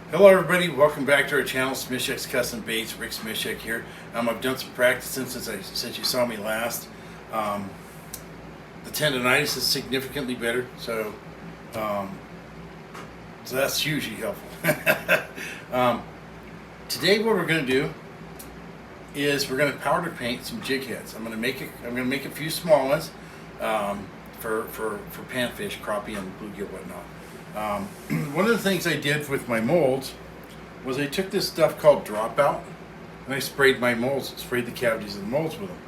Hello everybody, welcome back to our channel, Smishek's Custom Baits. Rick Smishek here. I've done some practicing since you saw me last. The tendonitis is significantly better, so that's hugely helpful. Today what we're going to do is we're going to powder paint some jig heads. I'm going to make a few small ones for panfish, crappie, and bluegill, whatnot. One of the things I did with my molds was I took this stuff called Dropout and I sprayed my molds, sprayed the cavities of the molds with them.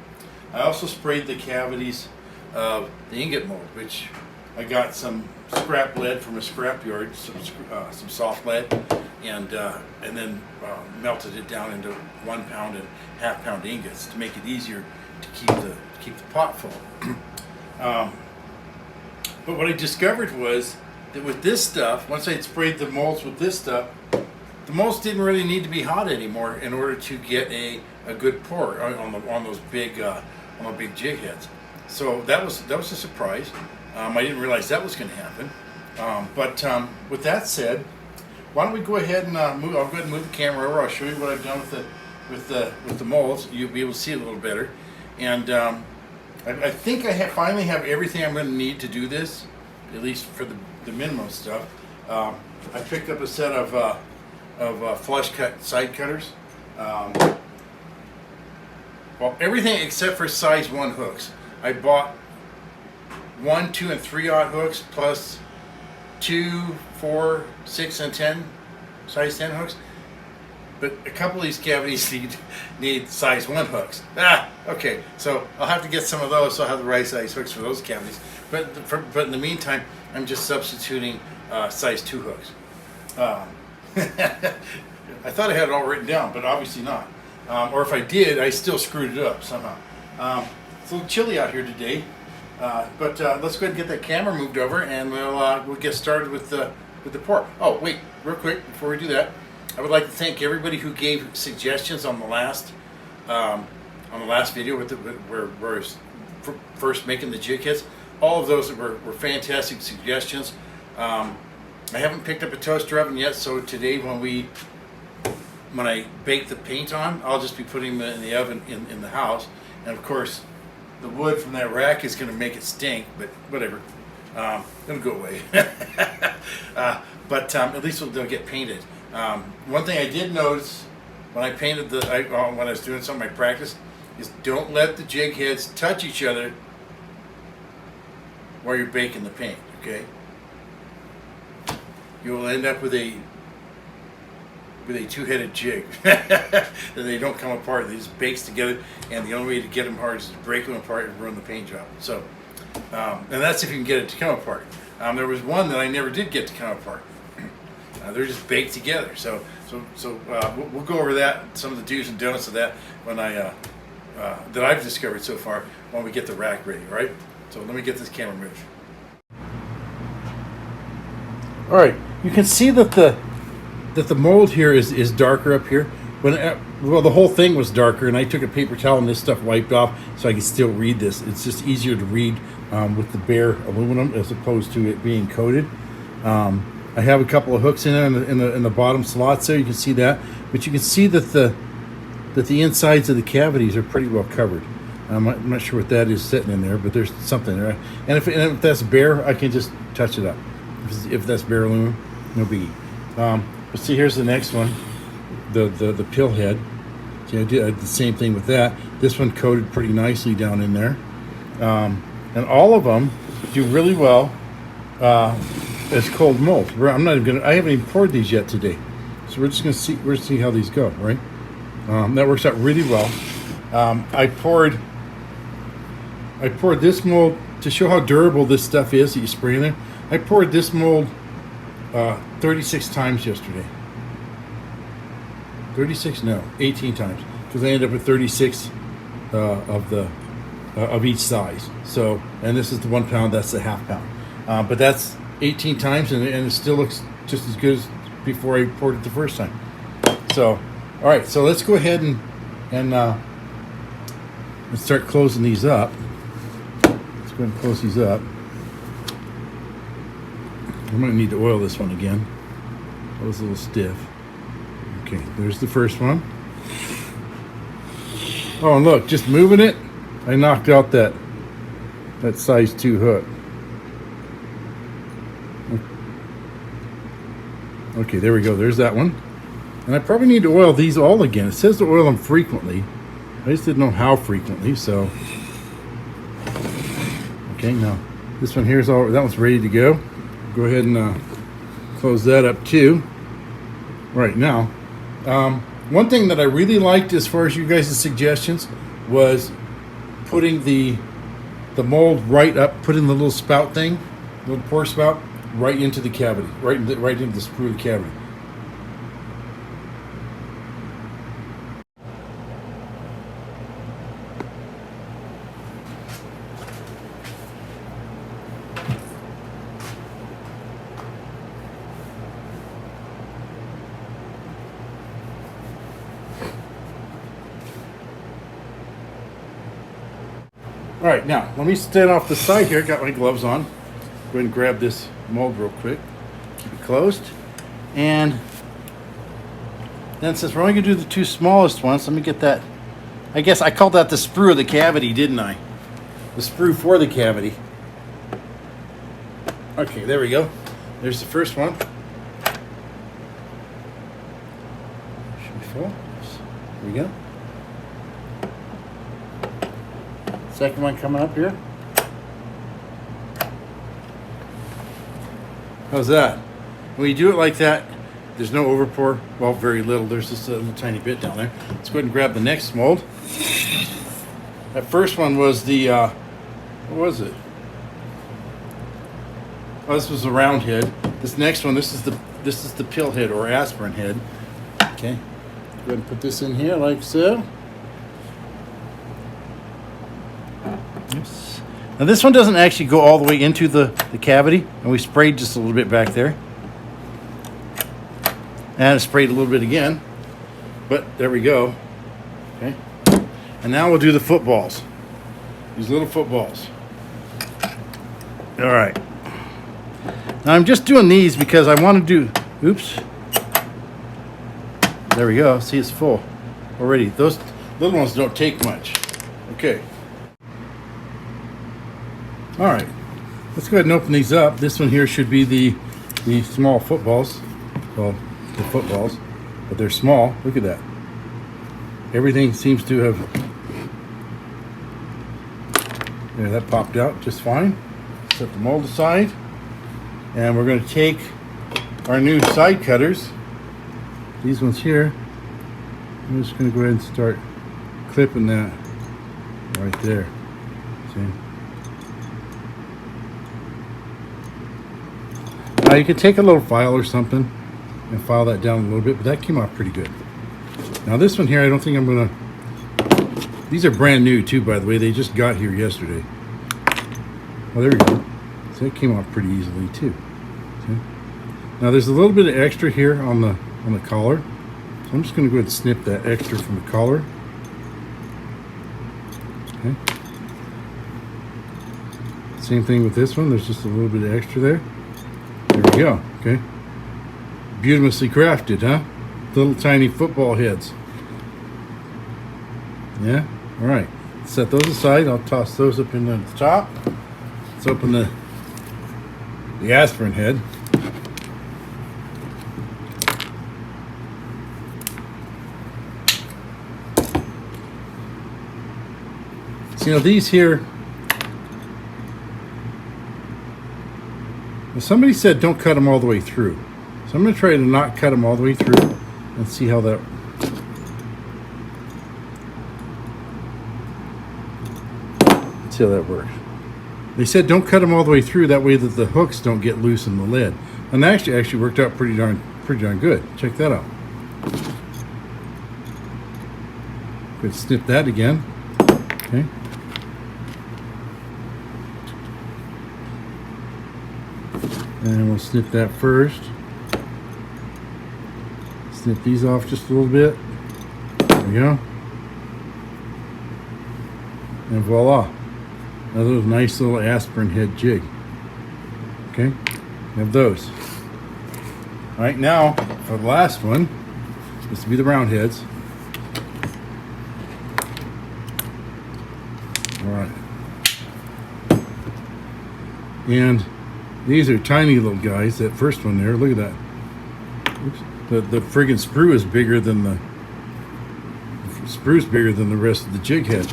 I also sprayed the cavities of the ingot mold, which I got some scrap lead from a scrap yard, some soft lead, and then melted it down into 1 pound and half-pound ingots to make it easier to keep the pot full. But what I discovered was that with this stuff, once I'd sprayed the molds with this stuff, the molds didn't really need to be hot anymore in order to get a good pour on those big jig heads. So that was a surprise. I didn't realize that was going to happen. But with that said, why don't we go ahead and move? I'll go ahead and move the camera over. I'll show you what I've done with the molds. You'll be able to see it a little better. And I think I finally have everything I'm going to need to do this, at least for the minimum stuff. I picked up a set of flush cut side cutters. Well, everything except for size 1 hooks. I bought 1, 2, and 3/0 hooks plus 2, 4, 6, and 10 size 10 hooks. But a couple of these cavities need size 1 hooks. Okay. So I'll have to get some of those so I'll have the right size hooks for those cavities. But in the meantime, I'm just substituting size 2 hooks. I thought I had it all written down, but obviously not. Or if I did, I still screwed it up somehow. It's a little chilly out here today, but let's go ahead and get that camera moved over, and we'll get started with the pour. Oh, wait, real quick before we do that, I would like to thank everybody who gave suggestions on the last video where I was first making the jig heads. All of those were fantastic suggestions. I haven't picked up a toaster oven yet, so today when I bake the paint on, I'll just be putting them in the oven in the house. And of course, the wood from that rack is going to make it stink, but whatever. It'll go away. But at least they'll get painted. One thing I did notice when I painted when I was doing some of my practice is don't let the jig heads touch each other while you're baking the paint, okay? You will end up with a two-headed jig. They don't come apart. They just bakes together, and the only way to get them apart is to break them apart and ruin the paint job. So, and that's if you can get it to come apart. There was one that I never did get to come apart. They're just baked together. So we'll go over that, some of the do's and don'ts of that that I've discovered so far when we get the rack ready. All right. So let me get this camera moved. All right, you can see that the mold here is darker up here. Well, the whole thing was darker, and I took a paper towel and this stuff wiped off so I could still read this. It's just easier to read with the bare aluminum as opposed to it being coated. I have a couple of hooks in there in the bottom slots there. You can see that, but you can see that the insides of the cavities are pretty well covered. I'm not sure what that is sitting in there, but there's something there. And if that's bare, I can just touch it up. If that's bare aluminum, no biggie. But see, here's the next one, the pill head. See, I did the same thing with that. This one coated pretty nicely down in there, and all of them do really well as cold molds. I haven't even poured these yet today, so we're just gonna see how these go. Right? That works out really well. I poured this mold to show how durable this stuff is that you spray in there. I poured this mold 36 times yesterday. 18 times, because I ended up with 36 of each size. So, and this is the 1 pound, that's the half pound. But that's 18 times, and it still looks just as good as before I poured it the first time. So, all right, so let's go ahead and let's start closing these up. Let's go ahead and close these up. I'm going to need to oil this one again. That was a little stiff. Okay, there's the first one. Oh, and look, just moving it, I knocked out that size 2 hook. Okay, there we go. There's that one. And I probably need to oil these all again. It says to oil them frequently. I just didn't know how frequently, so. Okay, now this one here is all, that one's ready to go. Go ahead and close that up too. Right now. One thing that I really liked as far as you guys' suggestions was putting the mold right up, putting the little spout thing, little pour spout, right into the cavity, right into the screw of the cavity. All right, now let me stand off the side here. Got my gloves on. Go ahead and grab this mold real quick. Keep it closed. And then since we're only gonna do the 2 smallest ones, let me get that. I guess I called that the sprue of the cavity, didn't I? The sprue for the cavity. Okay, there we go. There's the first one. Should be full. There we go. Second one coming up here. How's that? When you do it like that, there's no overpour. Well, very little. There's just a little tiny bit down there. Let's go ahead and grab the next mold. That first one was the, what was it? Oh, this was the round head. This next one, this is the pill head or aspirin head. Okay. Go ahead and put this in here like so. Oops. Now this one doesn't actually go all the way into the cavity, and we sprayed just a little bit back there. And I sprayed a little bit again, but there we go. Okay. And now we'll do the footballs. These little footballs. All right. Now I'm just doing these because I want to do, oops. There we go. See, it's full already. Those little ones don't take much. Okay. All right, let's go ahead and open these up. This one here should be the small footballs. Well, the footballs, but they're small. Look at that. Everything seems to have, there, that popped out just fine. Set the mold aside. And we're going to take our new side cutters. These ones here. I'm just going to go ahead and start clipping that right there. See? Now you could take a little file or something and file that down a little bit, but that came out pretty good. Now this one here, I don't think I'm gonna, these are brand new too, by the way. They just got here yesterday. Oh, there we go. So it came out pretty easily too. See? Now there's a little bit of extra here on the collar. So I'm just gonna go ahead and snip that extra from the collar. Okay. Same thing with this one. There's just a little bit of extra there. There we go. Okay. Beautifully crafted, huh? Little tiny football heads. Yeah? All right. Set those aside. I'll toss those up into the top. Let's open the aspirin head. So, you know, these here, somebody said don't cut them all the way through. So I'm going to try to not cut them all the way through and see how that. Let's see how that works. They said don't cut them all the way through, that way that the hooks don't get loose in the lid. And that actually worked out pretty darn good. Check that out. Good, snip that again. Okay. And we'll snip that first. Snip these off just a little bit. There we go. And voila. Another nice little aspirin head jig. Okay, we have those. All right, now for the last one, this will be the round heads. All right. And these are tiny little guys. That first one there, look at that. Oops. The friggin' sprue is bigger than the rest of the jig head.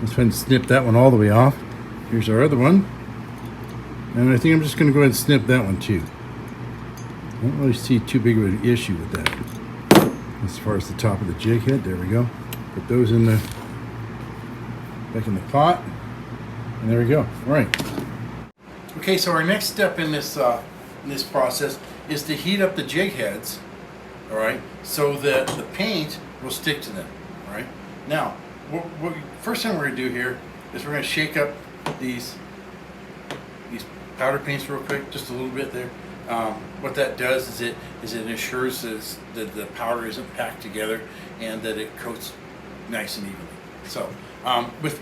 Let's try and snip that one all the way off. Here's our other one. And I think I'm just going to go ahead and snip that one too. I don't really see too big of an issue with that. As far as the top of the jig head, there we go. Put those in the back in the pot. And there we go. All right. Okay, so our next step in this process is to heat up the jig heads, all right, so that the paint will stick to them. All right. Now, first thing we're going to do here is we're going to shake up these powder paints real quick, just a little bit there. What that does is it ensures that the powder isn't packed together and that it coats nice and evenly. So, with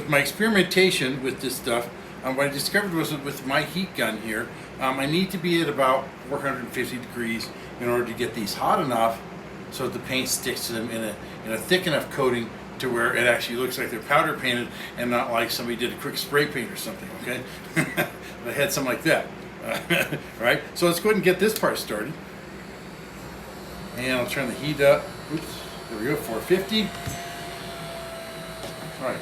my experimentation with this stuff, what I discovered was that with my heat gun here, I need to be at about 450 degrees in order to get these hot enough so that the paint sticks to them in a thick enough coating to where it actually looks like they're powder painted and not like somebody did a quick spray paint or something, okay? I had something like that. Right? So let's go ahead and get this part started. And I'll turn the heat up. Oops, there we go, 450. All right.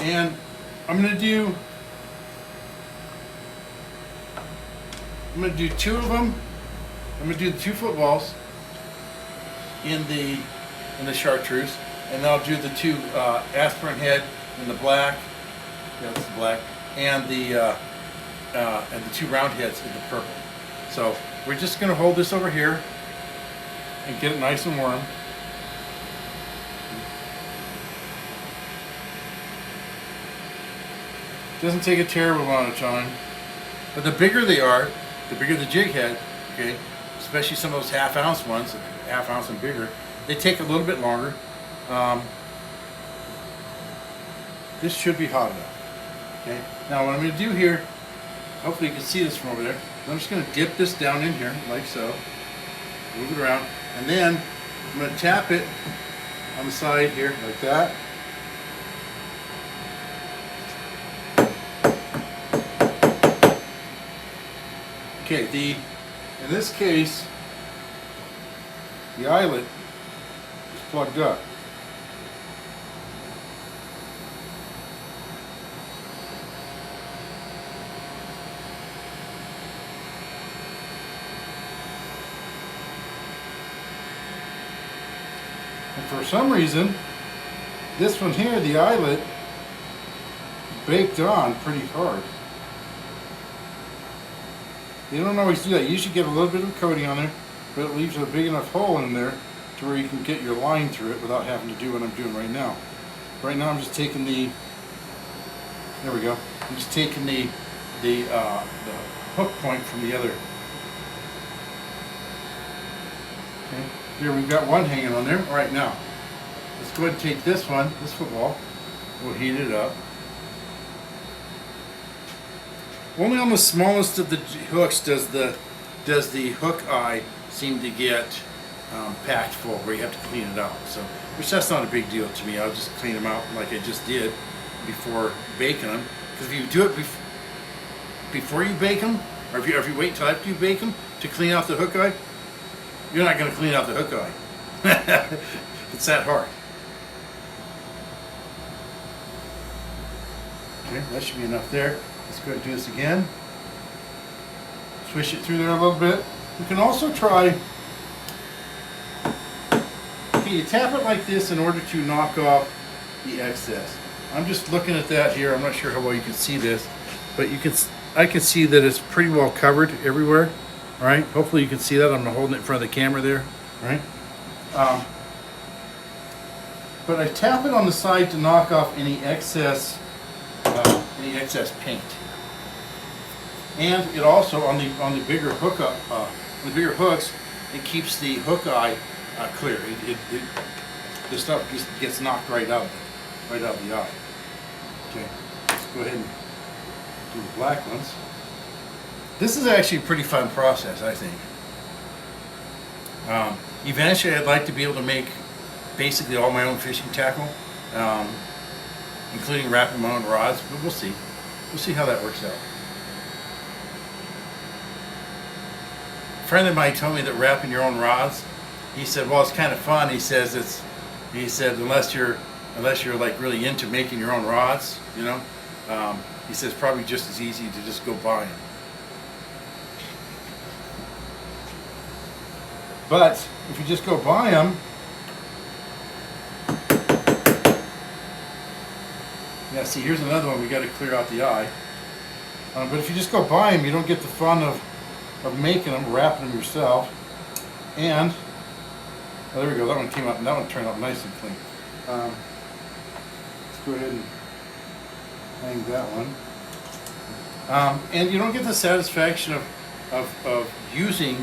And I'm gonna do two of them. I'm gonna do the 2 footballs in the chartreuse, and then I'll do the 2 aspirin head in the black. Yeah, that's the black, and the 2 round heads in the purple. So we're just gonna hold this over here and get it nice and warm. Doesn't take a terrible amount of time, but the bigger they are, the bigger the jig head, okay, especially some of those half-ounce ones, half-ounce and bigger, they take a little bit longer. This should be hot enough, okay? Now what I'm going to do here, hopefully you can see this from over there, I'm just going to dip this down in here, like so, move it around, and then I'm going to tap it on the side here, like that. Okay, in this case, the eyelet is plugged up. And for some reason, this one here, the eyelet, baked on pretty hard. You don't always do that. You usually get a little bit of coating on there, but it leaves a big enough hole in there to where you can get your line through it without having to do what I'm doing right now. Right now I'm just taking there we go. I'm just taking the hook point from the other. Okay, here we've got one hanging on there. All right, now let's go ahead and take this football. We'll heat it up. Only on the smallest of the hooks does the hook eye seem to get packed full, where you have to clean it out. So, which that's not a big deal to me. I'll just clean them out like I just did before baking them. Because if you do it before you bake them, or if you wait till after you bake them to clean out the hook eye, you're not going to clean out the hook eye. It's that hard. Okay, that should be enough there. Let's go ahead and do this again. Swish it through there a little bit. You can also try, okay, you tap it like this in order to knock off the excess. I'm just looking at that here. I'm not sure how well you can see this, but I can see that it's pretty well covered everywhere. All right, hopefully you can see that. I'm holding it in front of the camera there. All right. But I tap it on the side to knock off any excess paint. And it also on the bigger hook the bigger hooks, it keeps the hook eye clear. The stuff just gets knocked right out of the eye. Okay, let's go ahead and do the black ones. This is actually a pretty fun process, I think. Eventually, I'd like to be able to make basically all my own fishing tackle, including wrapping my own rods, but we'll see. We'll see how that works out. A friend of mine told me that wrapping your own rods, he said, well, it's kind of fun. He said unless you're like really into making your own rods, you know, he says probably just as easy to just go buy them. But if you just go buy them, yeah, see, here's another one. We got to clear out the eye. But if you just go buy them, you don't get the fun of making them, wrapping them yourself. And oh, there we go. That one came out. That one turned out nice and clean. Let's go ahead and hang that one. And you don't get the satisfaction of using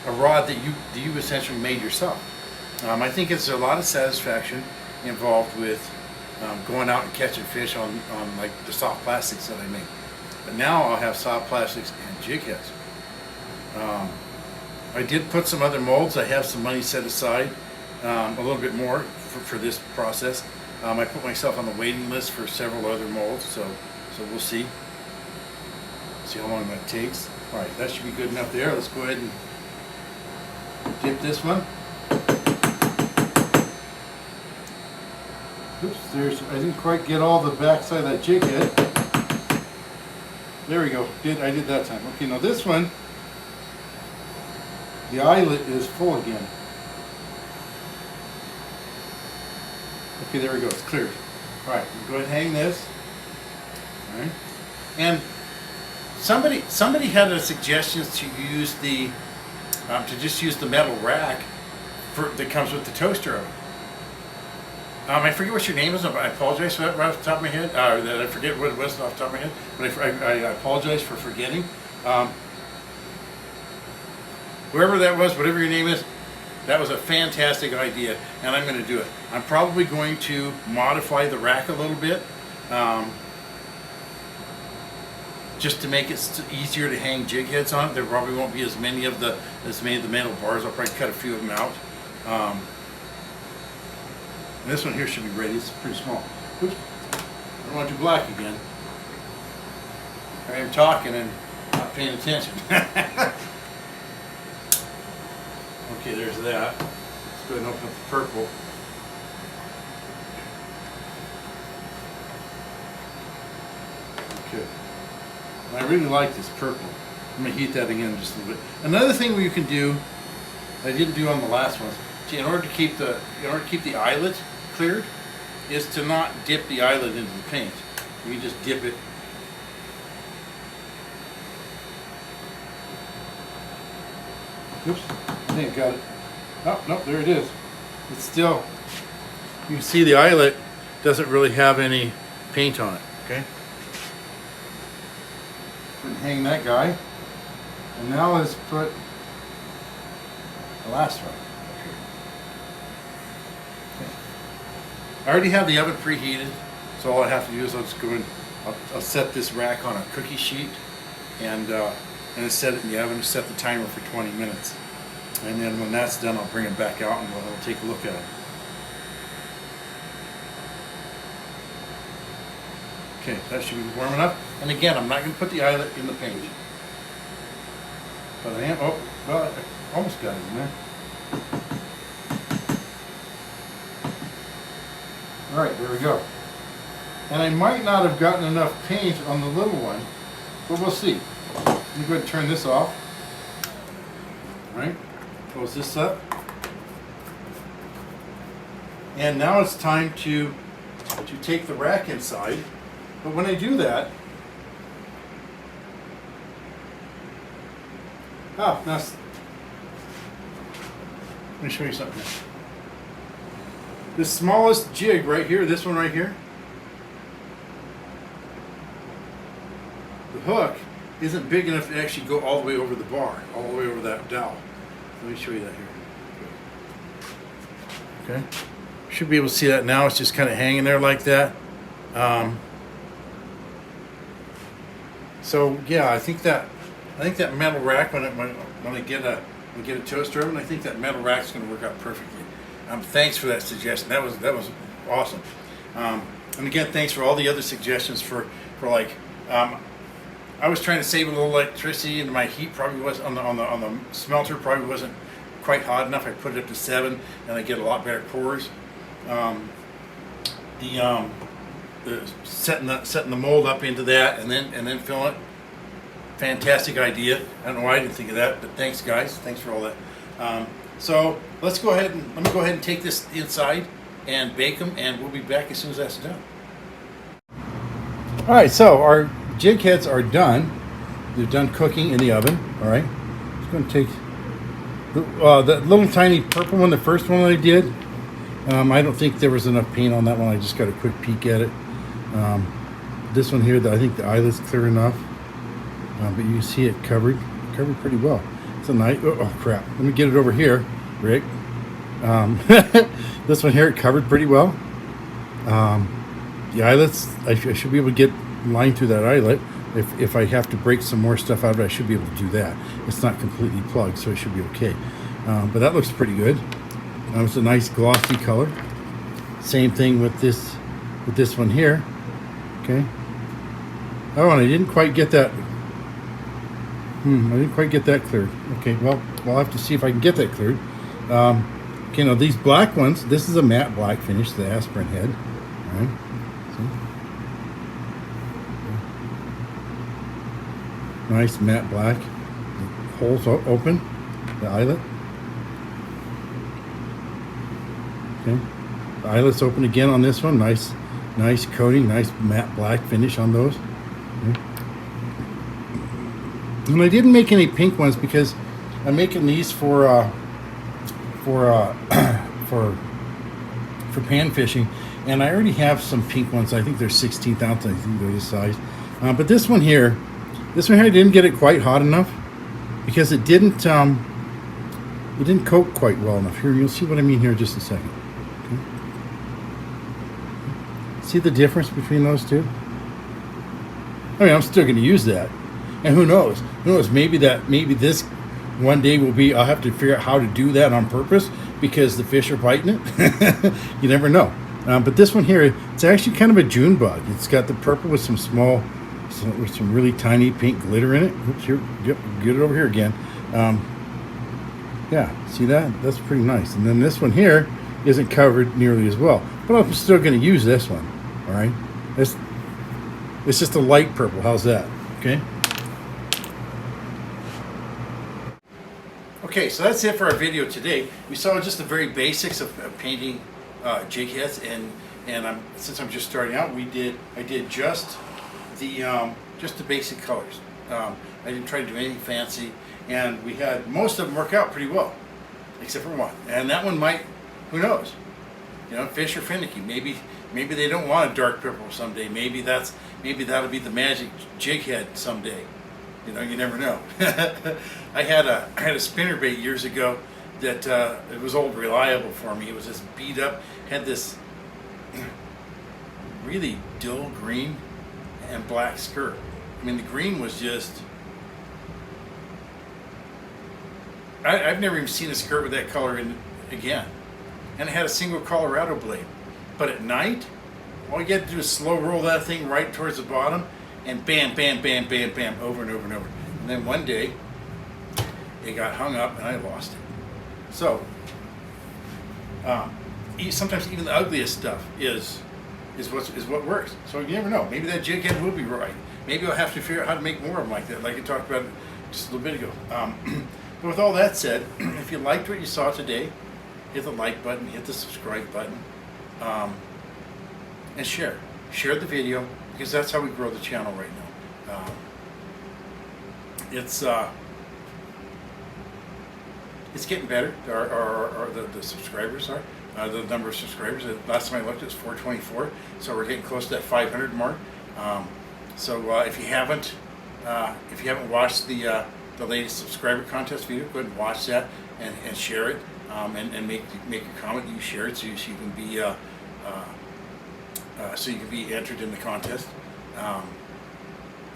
a rod that you essentially made yourself. I think it's a lot of satisfaction involved with going out and catching fish on like the soft plastics that I make. But now I'll have soft plastics and jig heads. I did put some other molds. I have some money set aside, a little bit more for this process. I put myself on the waiting list for several other molds, so we'll see how long that takes. All right, that should be good enough there. Let's go ahead and dip this one. Oops, I didn't quite get all the backside of that jig head. There we go. I did that time. Okay, now this one, the eyelet is full again. Okay, there we go. It's cleared. All right, go ahead and hang this. All right, and somebody had a suggestion to use just use the metal rack that comes with the toaster oven. I forget what your name is. I apologize for that right off the top of my head. I forget what it was off the top of my head, but I apologize for forgetting. Whoever that was, whatever your name is, that was a fantastic idea, and I'm going to do it. I'm probably going to modify the rack a little bit, just to make it easier to hang jig heads on. There probably won't be as many of the metal bars. I'll probably cut a few of them out. And this one here should be ready. It's pretty small. Oops. I don't want to do black again. I am talking and not paying attention. Okay, there's that. Let's go ahead and open up the purple. Okay. I really like this purple. I'm going to heat that again just a little bit. Another thing you can do, I didn't do on the last one, in order to keep the eyelet cleared, is to not dip the eyelet into the paint. You can just dip it. Oops, I think I got it. Oh, no, there it is. It's still, you can see the eyelet doesn't really have any paint on it, okay? And hang that guy. And now let's put the last one. I already have the oven preheated, so all I have to do is I'll just go in, I'll set this rack on a cookie sheet and set it in the oven, set the timer for 20 minutes. And then when that's done, I'll bring it back out and we'll take a look at it. Okay, that should be warm enough. And again, I'm not going to put the eyelet in the paint. But I am, oh, well, I almost got it in there. All right, there we go. And I might not have gotten enough paint on the little one, but we'll see. Let me go ahead and turn this off. All right, close this up. And now it's time to take the rack inside. But when I do that, let me show you something. The smallest jig right here, this one right here, the hook isn't big enough to actually go all the way over the bar, all the way over that dowel. Let me show you that here. Okay, should be able to see that now. It's just kind of hanging there like that. So yeah, I think I think that metal rack, when I get a toaster oven, I think that metal rack's going to work out perfectly. Thanks for that suggestion. That was awesome. And again, thanks for all the other suggestions for like. I was trying to save a little electricity, and my heat probably was on the smelter probably wasn't quite hot enough. I put it up to 7, and I get a lot better pours. Setting the mold up into that, and then filling it. Fantastic idea. I don't know why I didn't think of that, but thanks, guys. Thanks for all that. So let me go ahead and take this inside and bake them, and we'll be back as soon as that's done. All right, so our jig heads are done. They're done cooking in the oven. All right, just going to take that little tiny purple one, the first one that I did. I don't think there was enough paint on that one. I just got a quick peek at it. This one here, I think the eyelet's clear enough, but you can see it covered pretty well. It's a nice. Oh crap! Let me get it over here, Rick. This one here, it covered pretty well. The eyelets, I should be able to get line through that eyelet. If I have to break some more stuff out of it, I should be able to do that. It's not completely plugged, so it should be okay. But that looks pretty good. It's a nice glossy color. Same thing with this one here. Okay. Oh, and I didn't quite get that. I didn't quite get that cleared. Okay, well, I'll have to see if I can get that cleared. Okay, now these black ones, this is a matte black finish, the aspirin head. All right. See? Nice matte black. The holes open, the eyelet. Okay. The eyelet's open again on this one. Nice coating, nice matte black finish on those. Okay. And I didn't make any pink ones because I'm making these for pan fishing, and I already have some pink ones. I think they're 16th ounce. I think they're this size. But this one here, I didn't get it quite hot enough because it didn't coat quite well enough. Here, you'll see what I mean here in just a second. Okay. See the difference between those two? I mean, I'm still going to use that, and who knows? Maybe this one day will be. I'll have to figure out how to do that on purpose because the fish are biting it. You never know. But this one here, it's actually kind of a June bug. It's got the purple with with some really tiny pink glitter in it. Oops, here, yep, get it over here again. Yeah, see that? That's pretty nice. And then this one here isn't covered nearly as well, but I'm still going to use this one. All right, it's just a light purple. How's that? Okay. Okay, so that's it for our video today. We saw just the very basics of painting jig heads, and since I'm just starting out, I did just the basic colors. I didn't try to do anything fancy, and we had most of them work out pretty well, except for one. And that one might, who knows? Fish are finicky. Maybe they don't want a dark purple someday. Maybe that'll be the magic jig head someday. You never know. I had a spinnerbait years ago that it was old reliable for me. It was just beat up, had this really dull green and black skirt. I mean, the green was just, I've never even seen a skirt with that color in again. And it had a single Colorado blade. But at night, all you had to do is slow roll that thing right towards the bottom, and bam, bam, bam, bam, bam, over and over and over. And then one day, it got hung up and I lost it. So, sometimes even the ugliest stuff is what works. So you never know. Maybe that jig head will be right. Maybe I'll have to figure out how to make more of them like that, like I talked about just a little bit ago. But with all that said, if you liked what you saw today, hit the like button, hit the subscribe button, and share the video, because that's how we grow the channel right now. It's getting better. The subscribers are the number of subscribers. Last time I looked, it was 424. So we're getting close to that 500 mark. So if you haven't watched the latest subscriber contest video, go ahead and watch that and share it, and make a comment. You share it so you can be entered in the contest. And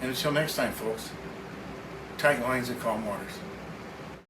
until next time, folks. tight lines and calm waters.